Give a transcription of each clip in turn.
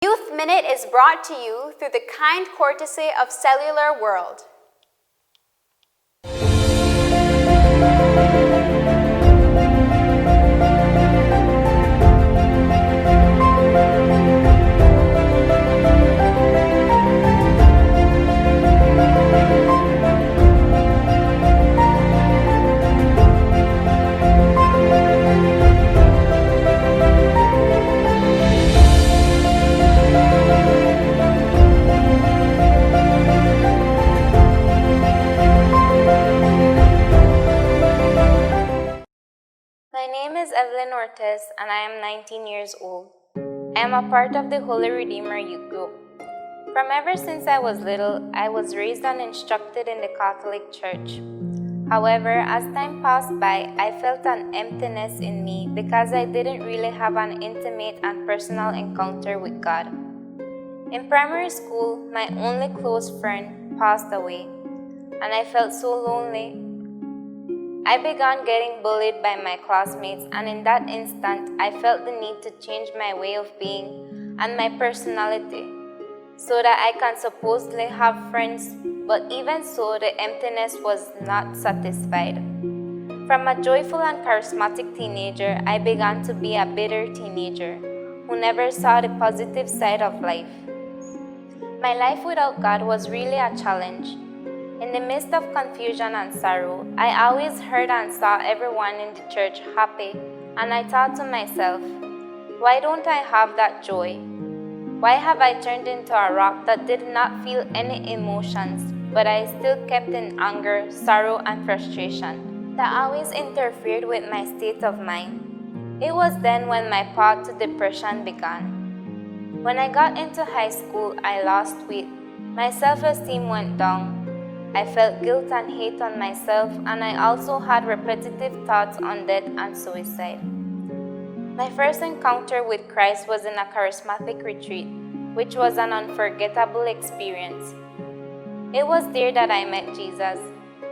Youth Minute is brought to you through the kind courtesy of Cellular World. My name is Evelyn Ortez and I am 19 years old. I am a part of the Holy Redeemer Youth Group. From ever since I was little, I was raised and instructed in the Catholic Church. However, as time passed by, I felt an emptiness in me because I didn't really have an intimate and personal encounter with God. In primary school, my only close friend passed away, and I felt so lonely. I began getting bullied by my classmates, and in that instant, I felt the need to change my way of being and my personality so that I can supposedly have friends, but even so, the emptiness was not satisfied. From a joyful and charismatic teenager, I began to be a bitter teenager who never saw the positive side of life. My life without God was really a challenge. In the midst of confusion and sorrow, I always heard and saw everyone in the church happy, and I thought to myself, why don't I have that joy? Why have I turned into a rock that did not feel any emotions, but I still kept in anger, sorrow, and frustration that always interfered with my state of mind? It was then when my path to depression began. When I got into high school, I lost weight. My self-esteem went down. I felt guilt and hate on myself, and I also had repetitive thoughts on death and suicide. My first encounter with Christ was in a charismatic retreat, which was an unforgettable experience. It was there that I met Jesus,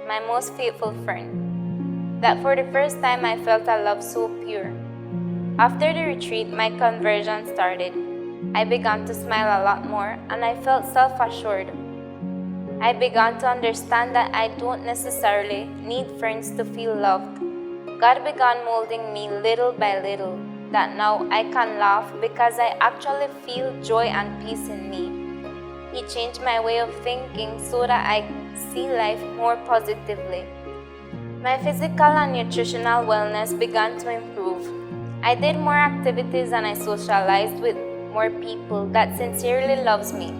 my most faithful friend. That for the first time I felt a love so pure. After the retreat, my conversion started. I began to smile a lot more, and I felt self-assured. I began to understand that I don't necessarily need friends to feel loved. God began molding me little by little, that now I can laugh because I actually feel joy and peace in me. He changed my way of thinking so that I see life more positively. My physical and nutritional wellness began to improve. I did more activities and I socialized with more people that sincerely loves me.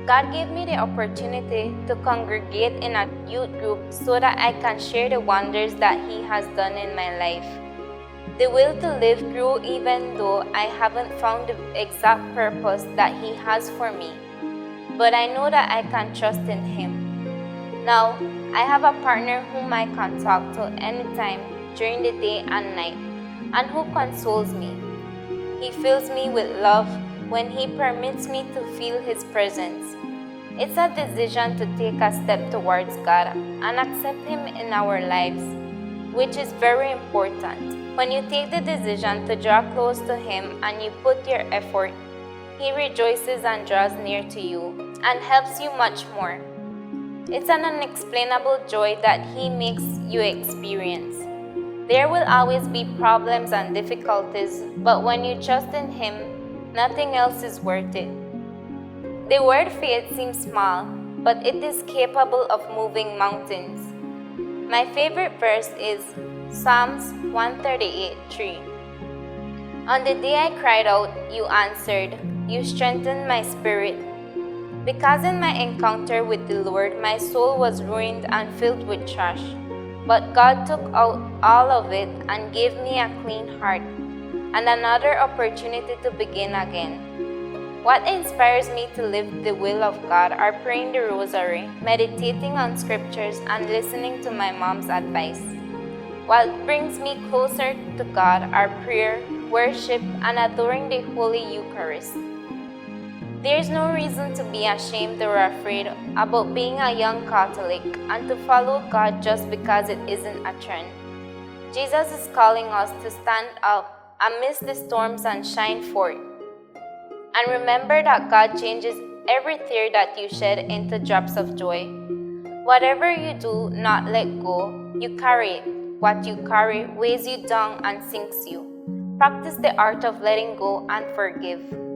God gave me the opportunity to congregate in a youth group so that I can share the wonders that He has done in my life. The will to live grew even though I haven't found the exact purpose that He has for me. But I know that I can trust in Him. Now, I have a partner whom I can talk to anytime during the day and night, and who consoles me. He fills me with love when He permits me to feel His presence. It's a decision to take a step towards God and accept Him in our lives, which is very important. When you take the decision to draw close to Him and you put your effort, He rejoices and draws near to you and helps you much more. It's an unexplainable joy that He makes you experience. There will always be problems and difficulties, but when you trust in Him, nothing else is worth it. The word faith seems small, but it is capable of moving mountains. My favorite verse is Psalms 138:3. On the day I cried out, you answered, you strengthened my spirit. Because in my encounter with the Lord, my soul was ruined and filled with trash. But God took out all of it and gave me a clean heart and another opportunity to begin again. What inspires me to live the will of God are praying the rosary, meditating on scriptures, and listening to my mom's advice. What brings me closer to God are prayer, worship, and adoring the Holy Eucharist. There's no reason to be ashamed or afraid about being a young Catholic and to follow God just because it isn't a trend. Jesus is calling us to stand up amidst the storms and shine forth. And remember that God changes every tear that you shed into drops of joy. Whatever you do not let go, you carry it. What you carry weighs you down and sinks you. Practice the art of letting go and forgive.